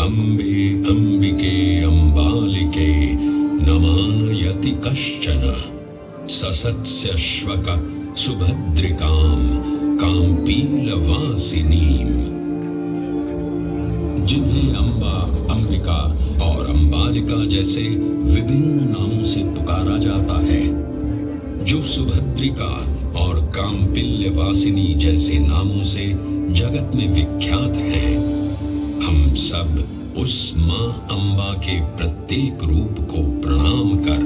अम्बे अम्बिके अम्बालिके नमानयति कश्चन ससत्स्यश्वक सुभद्रिकाम काम्पीलवासिनीम। जिन्हें अम्बा, अंबिका और अम्बालिका जैसे विभिन्न नामों से पुकारा जाता है, जो सुभद्रिका और काम्पिल्यवासिनी जैसे नामों से जगत में विख्यात है, हम सब उस मां अम्बा के प्रत्येक रूप को प्रणाम कर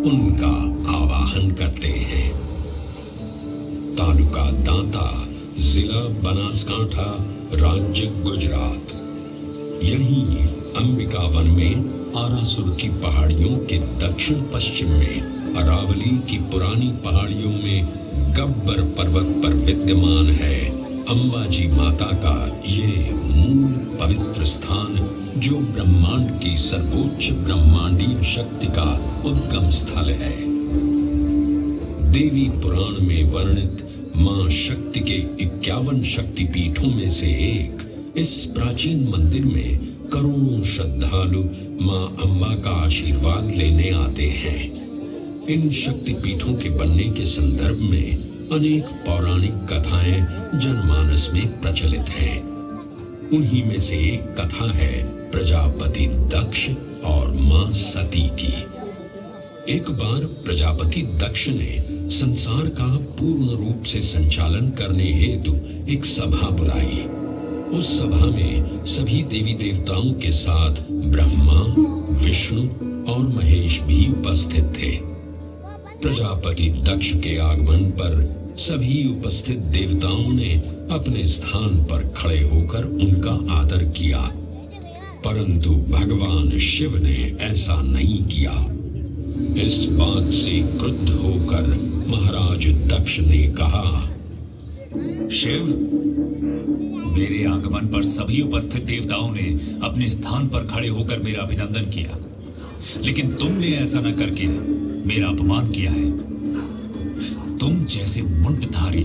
उनका आवाहन करते हैं। तालुका दांता, जिला बनासकांठा, राज्य गुजरात। यहीं अंबिका वन में आरासुर की पहाड़ियों के दक्षिण पश्चिम में अरावली की पुरानी पहाड़ियों में गब्बर पर्वत पर विद्यमान है अंबाजी माता का ये मूल पवित्र स्थान, जो ब्रह्मांड की सर्वोच्च ब्रह्मांडीय शक्ति का उद्गम स्थल है। देवी पुराण में वर्णित मां शक्ति के 51 शक्तिपीठों में से एक इस प्राचीन मंदिर में करोड़ों श्रद्धालु मां अम्बा का आशीर्वाद लेने आते हैं। इन शक्तिपीठों के बनने के संदर्भ में अनेक पौराणिक कथाएं जनमानस में प्रचलित हैं। उन्हीं में से एक कथा है प्रजापति दक्ष और मां सती की। एक बार प्रजापति दक्ष ने संसार का पूर्ण रूप से संचालन करने हेतु एक सभा बुलाई। उस सभा में सभी देवी देवताओं के साथ ब्रह्मा, विष्णु और महेश भी उपस्थित थे। प्रजापति दक्ष के आगमन पर सभी उपस्थित देवताओं ने अपने स्थान पर खड़े होकर उनका आदर किया, परंतु भगवान शिव ने ऐसा नहीं किया। इस बात से क्रुद्ध होकर महाराज दक्ष ने कहा, शिव, मेरे आगमन पर सभी उपस्थित देवताओं ने अपने स्थान पर खड़े होकर मेरा अभिनंदन किया, लेकिन तुमने ऐसा न करके मेरा अपमान किया है। तुम जैसे मुंडधारी,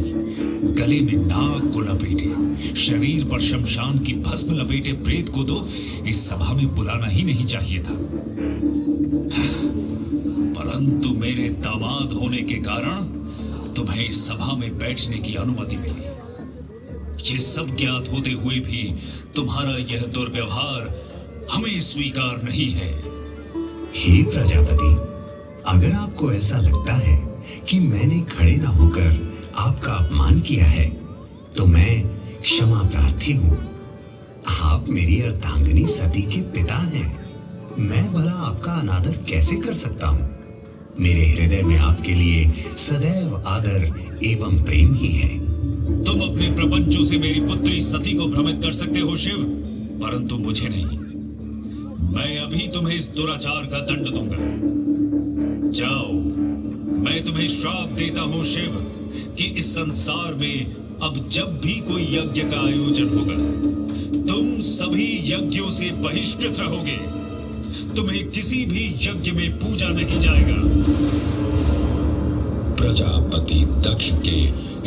गले में नाग को लपेटे, शरीर पर शमशान की भस्म लपेटे प्रेत को तो इस सभा में बुलाना ही नहीं चाहिए था। परंतु मेरे दामाद होने के कारण तुम्हें इस सभा में बैठने की अनुमति मिली। ये सब ज्ञात होते हुए भी तुम्हारा यह दुर्व्यवहार हमें स्वीकार नहीं है। हे प्रजापति, अगर आपको ऐसा लगता है कि मैंने खड़े न होकर आपका अपमान किया है, तो मैं क्षमा प्रार्थी हूँ। आप मेरी अर्धांगिनी सती के पिता हैं। मैं भला आपका अनादर कैसे कर सकता हूँ? मेरे हृदय में आपके लिए सदैव आदर एवं प्रेम ही है। तुम अपने प्रपंचों से मेरी पुत्री सती को भ्रमित कर सकते हो शिव, परंतु मुझे नहीं। मैं अभी तुम्हें इस दुराचार का दंड दूंगा। जाओ, मैं तुम्हें श्राप देता हूं शिव कि इस संसार में अब जब भी कोई यज्ञ का आयोजन होगा, तुम सभी यज्ञों से बहिष्कृत रहोगे। तुम्हें किसी भी यज्ञ में पूजा नहीं जाएगा। प्रजापति दक्ष के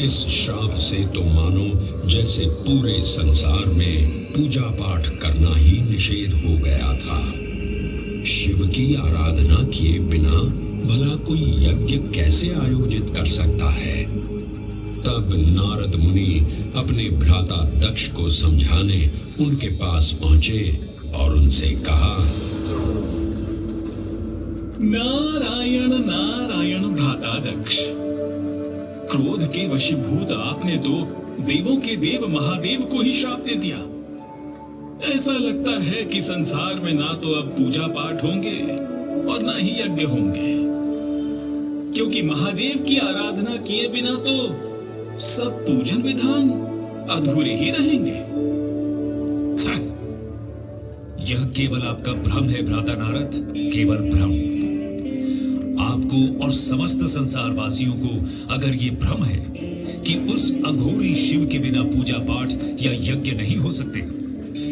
इस श्राप से तो मानो जैसे पूरे संसार में पूजा पाठ करना ही निषेध हो गया था। शिव की आराधना किए बिना भला कोई यज्ञ कैसे आयोजित कर सकता है? तब नारद मुनि अपने भ्राता दक्ष को समझाने उनके पास पहुंचे और उनसे कहा, नारायण नारायण भ्राता दक्ष, क्रोध के वशीभूत आपने तो देवों के देव महादेव को ही श्राप दे दिया। ऐसा लगता है कि संसार में ना तो अब पूजा पाठ होंगे और ना ही यज्ञ होंगे, क्योंकि महादेव की आराधना किए बिना तो सब पूजन विधान अधूरे ही रहेंगे। यह केवल आपका भ्रम है भ्राता नारद, केवल भ्रम। आपको और समस्त संसार वासियों को अगर ये भ्रम है कि उस अघोरी शिव के बिना पूजा पाठ या यज्ञ नहीं हो सकते,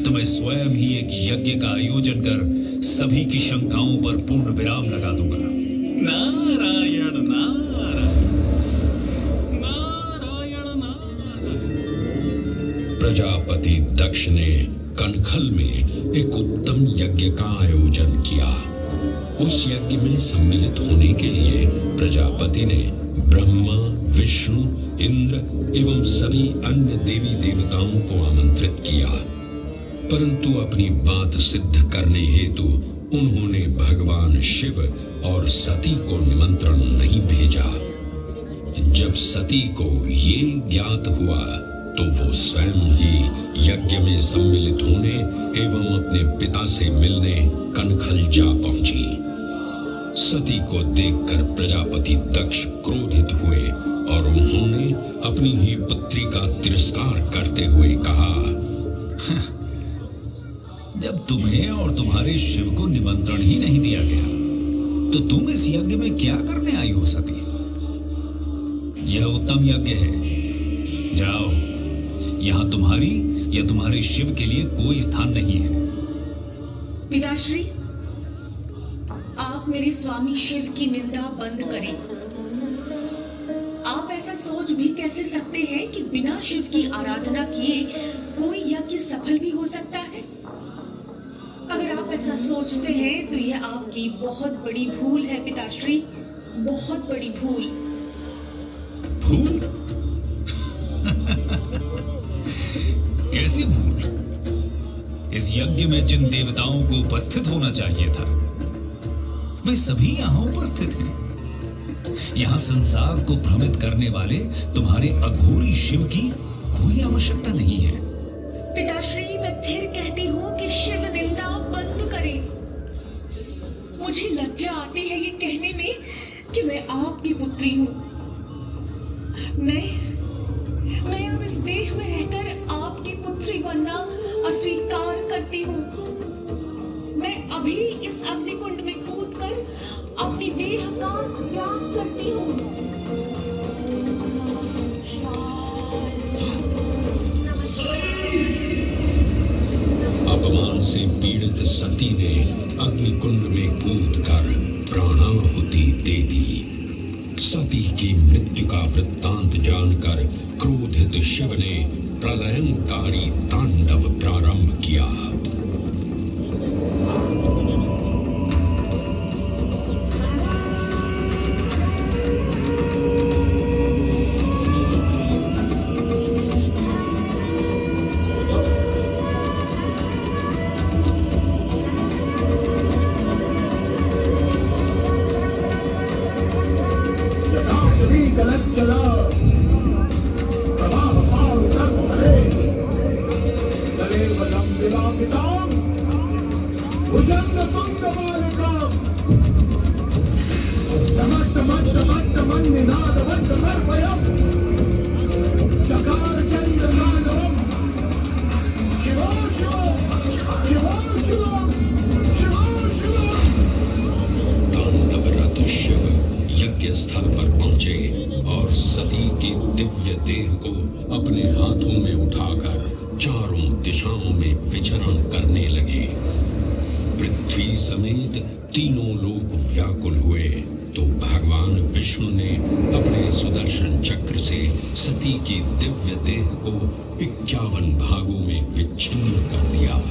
तो मैं स्वयं ही एक यज्ञ का आयोजन कर सभी की शंकाओं पर पूर्ण विराम लगा दूंगा। नारायण नारायण नारायण नारायण। प्रजापति दक्ष ने कनखल में एक उत्तम यज्ञ का आयोजन किया। उस यज्ञ में सम्मिलित होने के लिए प्रजापति ने ब्रह्मा, विष्णु, इंद्र एवं सभी अन्य देवी देवताओं को आमंत्रित किया, परंतु अपनी बात सिद्ध करने हेतु उन्होंने भगवान शिव और सती को निमंत्रण नहीं भेजा। जब सती को ये ज्ञात हुआ तो वो स्वयं ही यज्ञ में सम्मिलित होने एवं अपने पिता से मिलने कनखल जा पहुंची। सती को देखकर प्रजापति दक्ष क्रोधित हुए और उन्होंने अपनी ही पुत्री का तिरस्कार करते हुए कहा, जब तुम्हें और तुम्हारे शिव को निमंत्रण ही नहीं दिया गया तो तुम इस यज्ञ में क्या करने आई हो सती? यह उत्तम यज्ञ है, जाओ, यहां तुम्हारी या तुम्हारे शिव के लिए कोई स्थान नहीं है। पिताश्री, आप मेरे स्वामी शिव की निंदा बंद करें। आप ऐसा सोच भी कैसे सकते हैं कि बिना शिव की आराधना किए कोई यज्ञ सफल भी हो सकता है? अगर आप ऐसा सोचते हैं तो यह आपकी बहुत बड़ी भूल है पिताश्री, बहुत बड़ी भूल। भूल? कैसी भूल? इस यज्ञ में जिन देवताओं को उपस्थित होना चाहिए था वे सभी यहां उपस्थित हैं। यहां संसार को भ्रमित करने वाले तुम्हारे अघोरी शिव की कोई आवश्यकता नहीं है। पिताश्री, मैं फिर कहती हूँ कि शिव निंदा बंद करें। मुझे लज्जा आती है ये कहने में कि मैं आपकी पुत्री हूँ। मैं अब इस देह में रहकर आपकी पुत्री बनना अस्वीकार करती हूँ। मैं अभी इस अग्निकुंड में कूदकर अपनी देह का त्याग करती हूँ। अपमान से पीड़ित सती ने अग्निकुंड में कूदकर प्राणाहुति दे दी। सती की मृत्यु का वृत्तांत जानकर क्रोधित शिव ने प्रलयंकारी तांडव प्रारंभ किया। स्थल पर पहुंचे और सती के दिव्य देह को अपने हाथों में उठाकर चारों दिशाओं में विचरण करने लगे। पृथ्वी समेत तीनों लोक व्याकुल हुए तो भगवान विष्णु ने अपने सुदर्शन चक्र से सती की दिव्य देह को 51 भागों में विच्छिन्न कर दिया।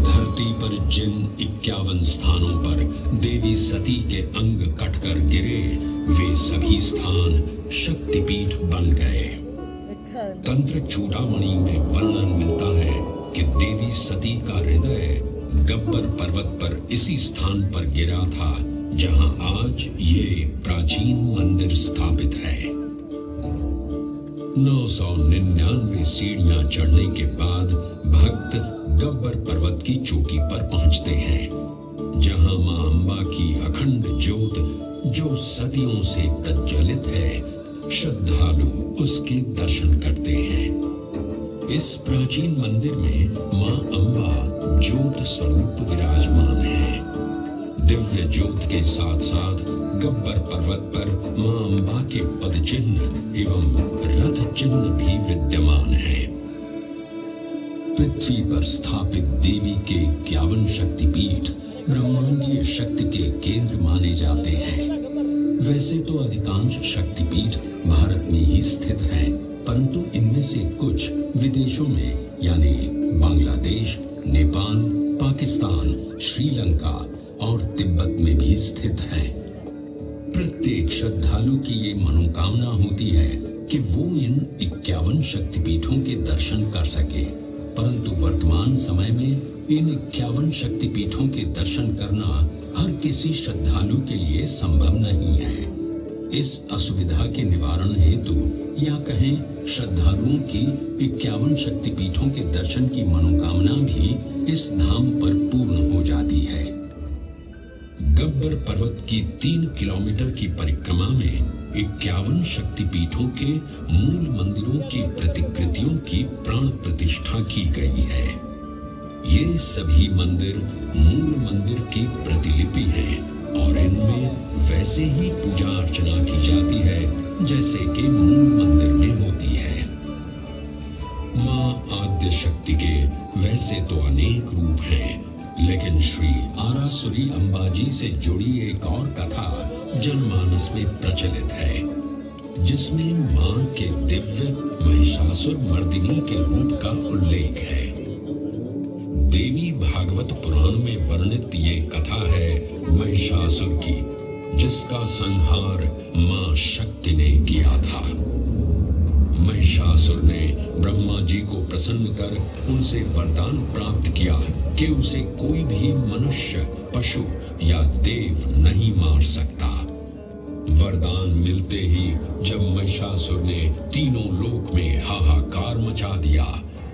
धरती पर जिन 51 स्थानों पर देवी सती के अंग कटकर गिरे वे सभी स्थान शक्तिपीठ बन गए। तंत्र चूड़ामणि में वर्णन मिलता है कि देवी सती का हृदय गब्बर पर्वत पर इसी स्थान पर गिरा था जहां आज ये प्राचीन मंदिर स्थापित है। 999 सीढ़ियां चढ़ने के बाद भक्त गब्बर पर्वत की चोटी पर पहुंचते हैं, जहां मां अंबा की अखंड ज्योत जो सदियों से प्रज्वलित है, श्रद्धालु उसके दर्शन करते हैं। इस प्राचीन मंदिर में मां अंबा ज्योत स्वरूप विराजमान है। दिव्य ज्योत के साथ साथ गब्बर पर्वत पर मां अंबा के पद चिन्ह एवं रथ चिन्ह भी विद्यमान है। पृथ्वी पर स्थापित देवी के 51 शक्तिपीठ ब्रह्मांडीय शक्ति के केंद्र माने जाते हैं। वैसे तो अधिकांश शक्तिपीठ भारत में ही स्थित हैं, परंतु इनमें से कुछ विदेशों में यानी बांग्लादेश, नेपाल, पाकिस्तान, श्रीलंका और तिब्बत में भी स्थित है। प्रत्येक श्रद्धालु की ये मनोकामना होती है कि वो इन 51 शक्तिपीठों के दर्शन कर सके, परंतु वर्तमान समय में इन 51 शक्तिपीठों के दर्शन करना हर किसी श्रद्धालु के लिए संभव नहीं है। इस असुविधा के निवारण हेतु या कहें श्रद्धालुओं की 51 शक्तिपीठों के दर्शन की मनोकामना भी इस धाम पर पूर्ण हो जाती है। गब्बर पर्वत की 3 किलोमीटर की परिक्रमा में 51 शक्तिपीठों के मूल मंदिरों की प्रतिकृतियों की प्राण प्रतिष्ठा की गई है। ये सभी मंदिर मूल मंदिर की प्रतिलिपि हैं और इनमें वैसे ही पूजा अर्चना की जाती है जैसे कि मूल मंदिर में होती है। मां आद्य शक्ति के वैसे तो अनेक रूप हैं, लेकिन श्री आरासुरी अंबाजी से जुड़ी एक और कथा जनमानस में प्रचलित है, जिसमें मां के दिव्य महिषासुर मर्दिनी के रूप का उल्लेख है। देवी भागवत पुराण में वर्णित ये कथा है महिषासुर की, जिसका संहार मां शक्ति ने किया था। महिषासुर ने ब्रह्मा जी को प्रसन्न कर उनसे वरदान प्राप्त किया कि उसे कोई भी मनुष्य, पशु या देव नहीं मार सकता। वरदान मिलते ही जब महिषासुर ने तीनों लोक में हाहाकार मचा दिया,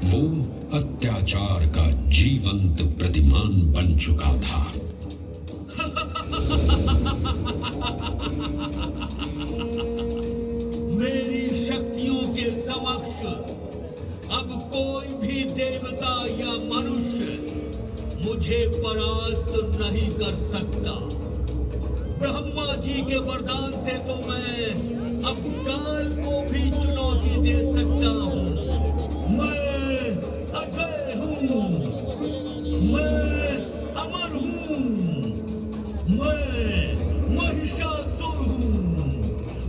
वो अत्याचार का जीवंत प्रतिमान बन चुका था। मेरी शक्तियों के समक्ष अब कोई भी देवता या मनुष्य मुझे परास्त नहीं कर सकता। ब्रह्मा जी के वरदान से तो मैं अब काल को भी चुनौती दे सकता हूँ। मैं अजय हूँ, मैं अमर हूँ, मैं महिषासुर हूँ,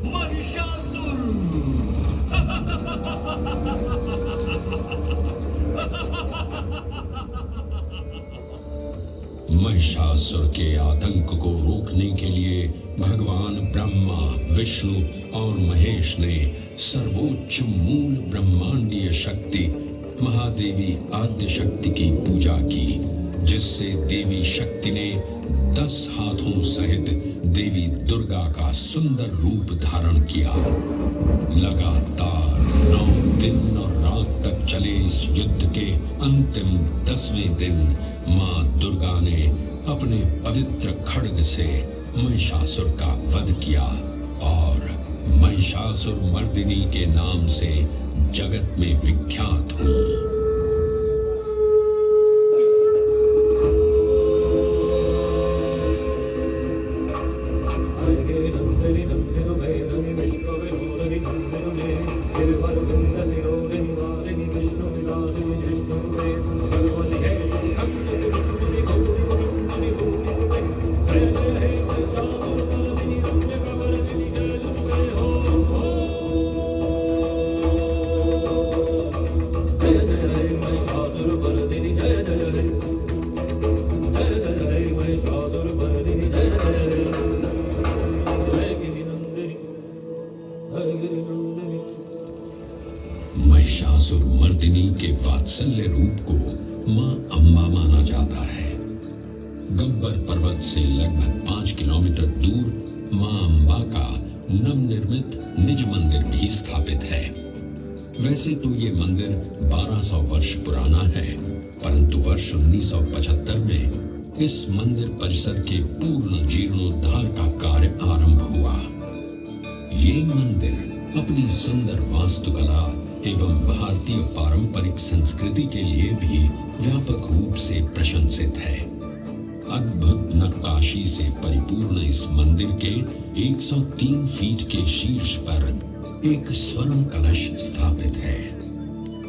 महिषासुर। महिषासुर के आतंक को रोकने के लिए भगवान ब्रह्मा, विष्णु और महेश ने सर्वोच्च मूल ब्रह्मांडीय शक्ति महादेवी आद्य शक्ति की पूजा की, जिससे देवी शक्ति ने 10 हाथों सहित देवी दुर्गा का सुंदर रूप धारण किया। लगातार 9 दिन और रात तक चले इस युद्ध के अंतिम 10वें दिन मां दुर्गा ने अपने पवित्र खड्ग से महिषासुर का वध किया और महिषासुर मर्दिनी के नाम से जगत में विख्यात हुई। महिषासुर मर्दिनी के वात्सल्य रूप को मां अंबा माना जाता है। गब्बर पर्वत से लगभग 5 किलोमीटर दूर मां अंबा का नवनिर्मित निज मंदिर भी स्थापित है। वैसे तो ये मंदिर 1200 वर्ष पुराना है, परंतु वर्ष 1975 में इस मंदिर परिसर के पूर्ण जीर्णोद्धार का कार्य आरंभ हुआ। ये मंदिर अपनी सुंदर वास्तुकला एवं भारतीय पारंपरिक संस्कृति के लिए भी व्यापक रूप से प्रशंसित है। अद्भुत नक्काशी से परिपूर्ण इस मंदिर के 103 फीट के शीर्ष पर एक स्वर्ण कलश स्थापित है।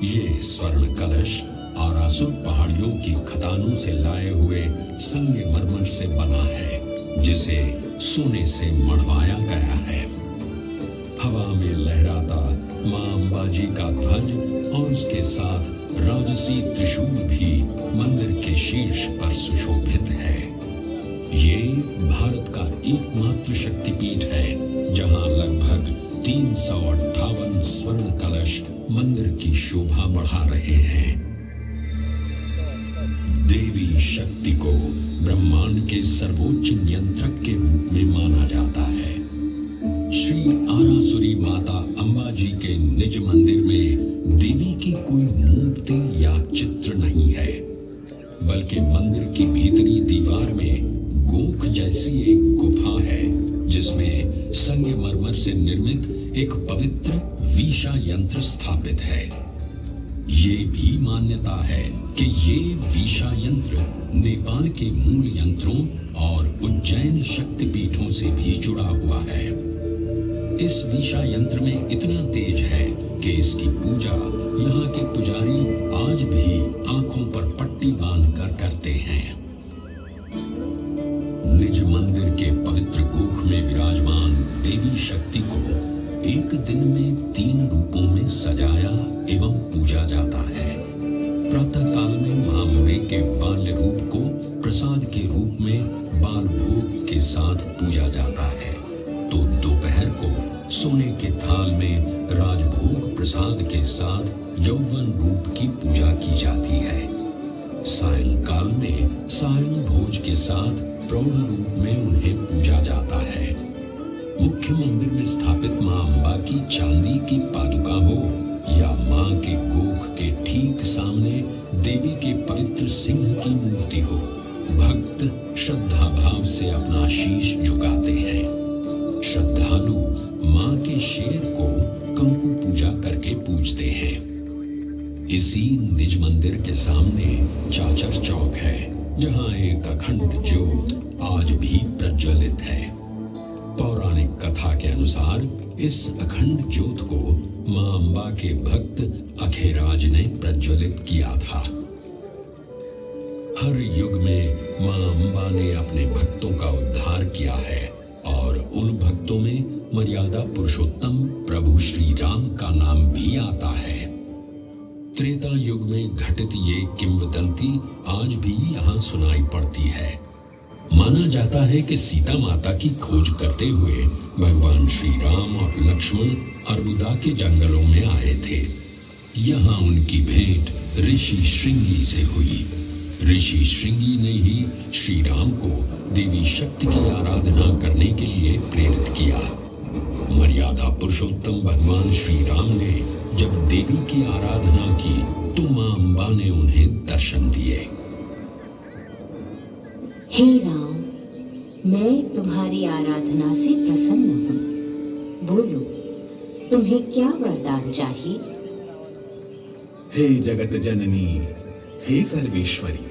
ये स्वर्ण कलश आरासुर पहाड़ियों की खदानों से लाए हुए संगमरमर से बना है, जिसे सोने से मढ़वाया गया है। हवा में लहराता मां अंबाजी का ध्वज और उसके साथ राजसी त्रिशूल भी मंदिर के शीर्ष पर सुशोभित है। ये भारत का एकमात्र शक्तिपीठ है जहां लगभग 358 स्वर्ण कलश मंदिर की शोभा बढ़ा रहे हैं। देवी शक्ति को ब्रह्मांड के सर्वोच्च नियंत्रक के रूप में माना जाता है। श्री आरासुरी माता अम्बा जी के निज मंदिर में देवी की कोई मूर्ति या चित्र नहीं है, बल्कि मंदिर की भीतरी दीवार में गोख जैसी एक गुफा है जिसमें संगमरमर से निर्मित एक पवित्र वीशा यंत्र स्थापित है। ये भी मान्यता है कि ये वीशा यंत्र नेपाल के मूल यंत्रों और उज्जैन शक्तिपीठों से भी जुड़ा हुआ है। इस वीशा यंत्र में इतना तेज है कि इसकी पूजा यहाँ के पुजारी आज भी आंखों पर पट्टी बांधकर करते हैं। निज मंदिर के पवित्र गोख में विराजमान देवी शक्ति को एक दिन में 3 रूपों में सजाया एवं पूजा जाता है। प्रातः काल में मां अम्बे के बाल्य रूप को प्रसाद के रूप में बाल भोग के साथ पूजा जाता है, तो दोपहर को सोने के थाल में राजभोग प्रसाद के साथ यौवन रूप की पूजा की जाती है। सायंकाल में सायं भोज के साथ प्रौढ़ रूप में उन्हें पूजा जाता है। मुख्य मंदिर में स्थापित मां अम्बा की चांदी की पादुका हो या मां के गोख के ठीक सामने देवी के पवित्र सिंह की मूर्ति हो, भक्त श्रद्धा भाव से अपना शीश झुकाते हैं। श्रद्धालु मां के शेर को कंकु पूजा करके पूजते हैं। इसी निज मंदिर के सामने चाचर चौक है जहां एक अखंड ज्योत आज भी प्रज्वलित है। पौराणिक कथा के अनुसार इस अखंड ज्योत को मां अम्बा के भक्त अखेराज ने प्रज्वलित किया था। हर युग में मां अम्बा ने अपने भक्तों का उद्धार किया है और उन भक्तों में मर्यादा पुरुषोत्तम प्रभु श्री राम का नाम भी आता है। त्रेता युग में घटित ये किंवदंती आज भी यहाँ सुनाई पड़ती है। माना जाता है कि सीता माता की खोज करते हुए भगवान श्री राम और लक्ष्मण अरबुदा के जंगलों में आए थे। यहाँ उनकी भेंट ऋषि श्रृंगी से हुई। ऋषि श्रृंगी ने ही श्री राम को देवी शक्ति की आराधना करने के लिए प्रेरित किया। मर्यादा पुरुषोत्तम भगवान श्री राम ने जब देवी की आराधना की तो मां अम्बा ने उन्हें दर्शन दिए। हे राम, मैं तुम्हारी आराधना से प्रसन्न हूँ। बोलो, तुम्हें क्या वरदान चाहिए? हे जगत जननी, हे सर्वेश्वरी,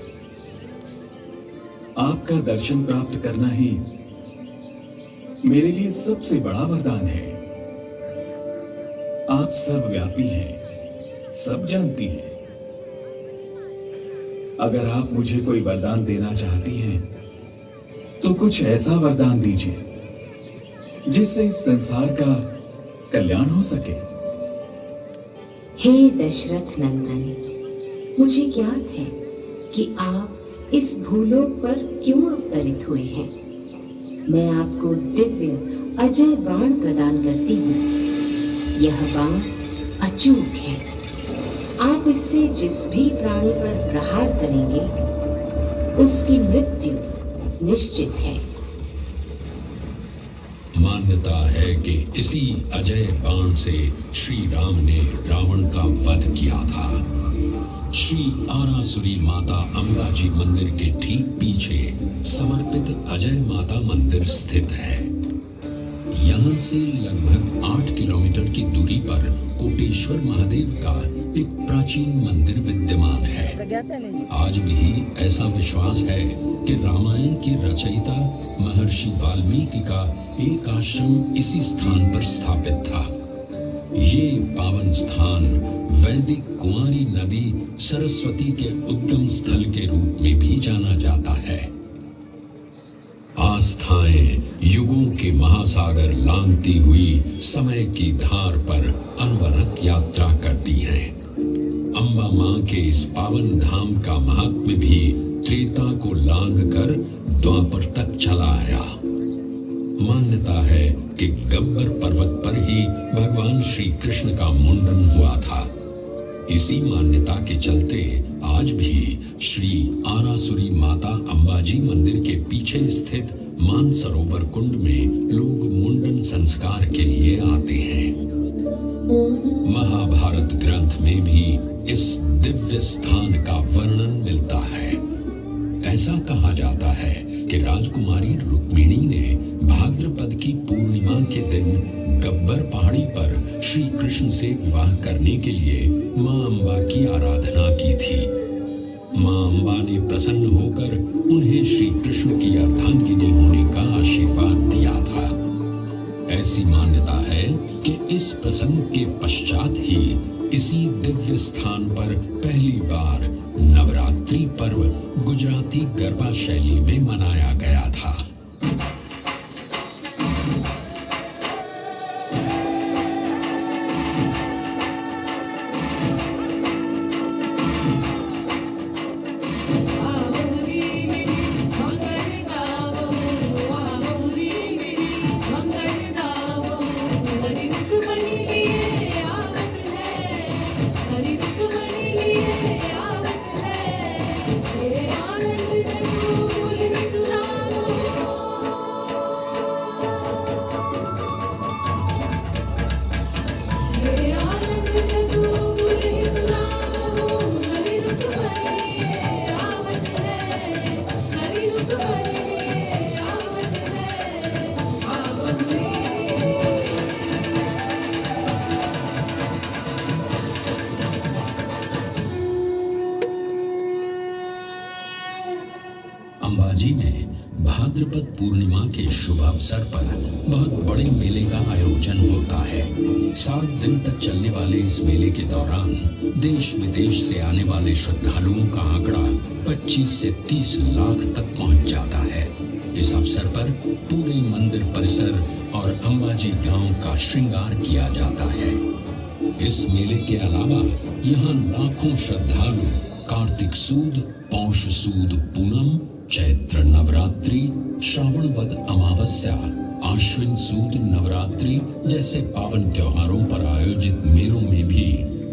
आपका दर्शन प्राप्त करना ही मेरे लिए सबसे बड़ा वरदान है। आप सर्वव्यापी हैं, सब जानती हैं। अगर आप मुझे कोई वरदान देना चाहती हैं, तो कुछ ऐसा वरदान दीजिए जिससे इस संसार का कल्याण हो सके। हे दशरथ नंदन, मुझे ज्ञात है कि आप इस भूलोक पर क्यों अवतरित हुए हैं। मैं आपको दिव्य अजय बाण प्रदान करती हूँ। यह बाण अचूक है। आप इससे जिस भी प्राणी पर प्रहार करेंगे उसकी मृत्यु निश्चित है। मान्यता है कि इसी अजय बाण से श्री राम ने रावण का वध किया था। श्री आरासुरी माता अम्बा जी मंदिर के ठीक पीछे समर्पित अजय माता मंदिर स्थित है। यहाँ से लगभग 8 किलोमीटर की दूरी पर कोटेश्वर महादेव का एक प्राचीन मंदिर विद्यमान है। आज भी ऐसा विश्वास है कि रामायण के रचयिता महर्षि वाल्मीकि का एक आश्रम इसी स्थान पर स्थापित था। ये पावन स्थान वैदिक कुमारी नदी सरस्वती के उद्गम स्थल के रूप में भी जाना जाता है। आस्थाएं युगों के महासागर लांघती हुई समय की धार पर अनवरत यात्रा करती हैं। अम्बा मां के इस पावन धाम का महात्म्य भी त्रेता को लांघकर द्वापर तक चला आया। मान्यता है कि गब्बर पर्वत पर ही भगवान श्री कृष्ण का मुंडन हुआ था। इसी मान्यता के चलते आज भी श्री आरासुरी माता अंबाजी मंदिर के पीछे स्थित मानसरोवर कुंड में लोग मुंडन संस्कार के लिए आते हैं। महाभारत ग्रंथ में भी इस दिव्य स्थान का वर्णन मिलता है। ऐसा कहा जाता है कि राजकुमारी रुक्मिणी ने भाद्रपद की पूर्णिमा के दिन गब्बर पहाड़ी पर श्री कृष्ण से विवाह करने के लिए मां अंबा की आराधना की थी। मां अंबा ने प्रसन्न होकर उन्हें श्री कृष्ण की अर्धांगिनी होने का आशीर्वाद दिया था। ऐसी मान्यता है कि इस प्रसंग के पश्चात ही इसी दिव्य स्थान पर पहली बार नवरात्रि पर्व गुजराती गरबा शैली में मनाया गया था। अंबाजी में भाद्रपद पूर्णिमा के शुभ अवसर पर बहुत बड़े मेले का आयोजन होता है। 7 दिन तक चलने वाले इस मेले के दौरान देश विदेश से आने वाले श्रद्धालुओं का आंकड़ा 25 से 30 लाख तक पहुंच जाता है। इस अवसर पर पूरे मंदिर परिसर और अंबाजी गांव का श्रृंगार किया जाता है। इस मेले के अलावा यहाँ लाखों श्रद्धालु कार्तिक सूद, पौष सूद पूनम, चैत्र नवरात्रि, श्रावण वद अमावस्या, आश्विन सूद नवरात्रि जैसे पावन त्योहारों पर आयोजित मेलों में भी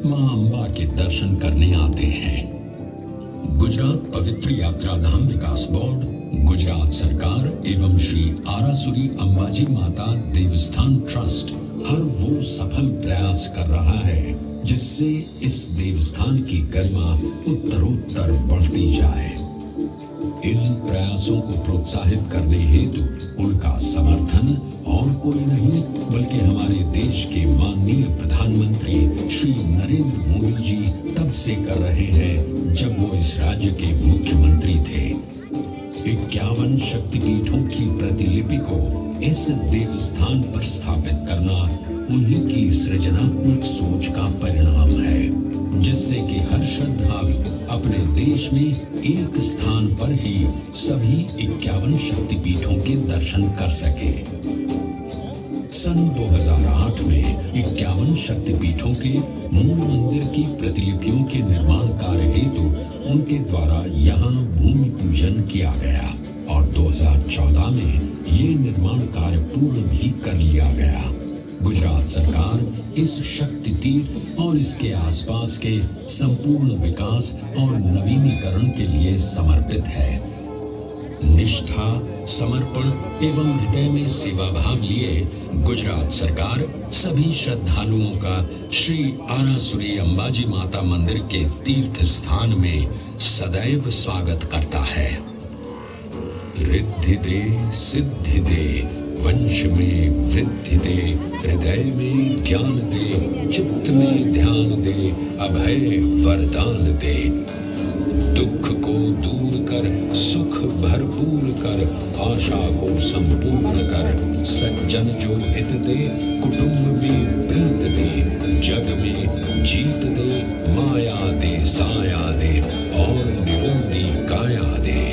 मां अंबा के दर्शन करने आते हैं। गुजरात पवित्र यात्रा धाम विकास बोर्ड, गुजरात सरकार एवं श्री आरासुरी अंबाजी माता देवस्थान ट्रस्ट हर वो सफल प्रयास कर रहा है जिससे इस देवस्थान की गरिमा उत्तरोत्तर बढ़ती जाए। इन प्रयासों को प्रोत्साहित करने हेतु उनका समर्थन और कोई नहीं बल्कि हमारे देश के माननीय प्रधानमंत्री श्री नरेंद्र मोदी जी तब से कर रहे हैं जब वो इस राज्य के मुख्यमंत्री थे। 51 शक्तिपीठों की प्रतिलिपि को इस देवस्थान पर स्थापित करना उन्हीं की सृजनात्मक सोच का परिणाम है, जिससे कि हर श्रद्धालु अपने देश में एक स्थान पर ही सभी 51 शक्तिपीठों के दर्शन कर सके। सन 2008 में 51 शक्तिपीठों के मूल मंदिर की प्रतिलिपियों के निर्माण कार्य हेतु उनके द्वारा यहाँ भूमि पूजन किया गया और 2014 में ये निर्माण कार्य पूर्ण भी कर लिया गया। गुजरात सरकार इस शक्ति तीर्थ और इसके आसपास के संपूर्ण विकास और नवीनीकरण के लिए समर्पित है। निष्ठा, समर्पण एवं हृदय में सेवा भाव लिए गुजरात सरकार सभी श्रद्धालुओं का श्री आरासुरी अंबाजी माता मंदिर के तीर्थ स्थान में सदैव स्वागत करता है। रिद्धि दे, सिद्धि दे, वंश में वृद्धि दे, हृदय में ज्ञान दे, चित्त में ध्यान दे, अभय वरदान दे। दुख को दूर कर, सुख भरपूर कर, आशा को संपूर्ण कर, सज्जन जो हित दे, कुटुंब में प्रीत दे, जग में जीत दे, माया दे, साया दे और निरोगी काया दे।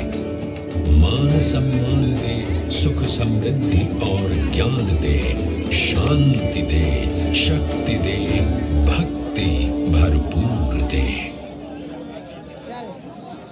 मान सम्मान दे, सुख समृद्धि और ज्ञान दे, शांति दे, शक्ति दे, भक्ति शक्ति भरपूर दे।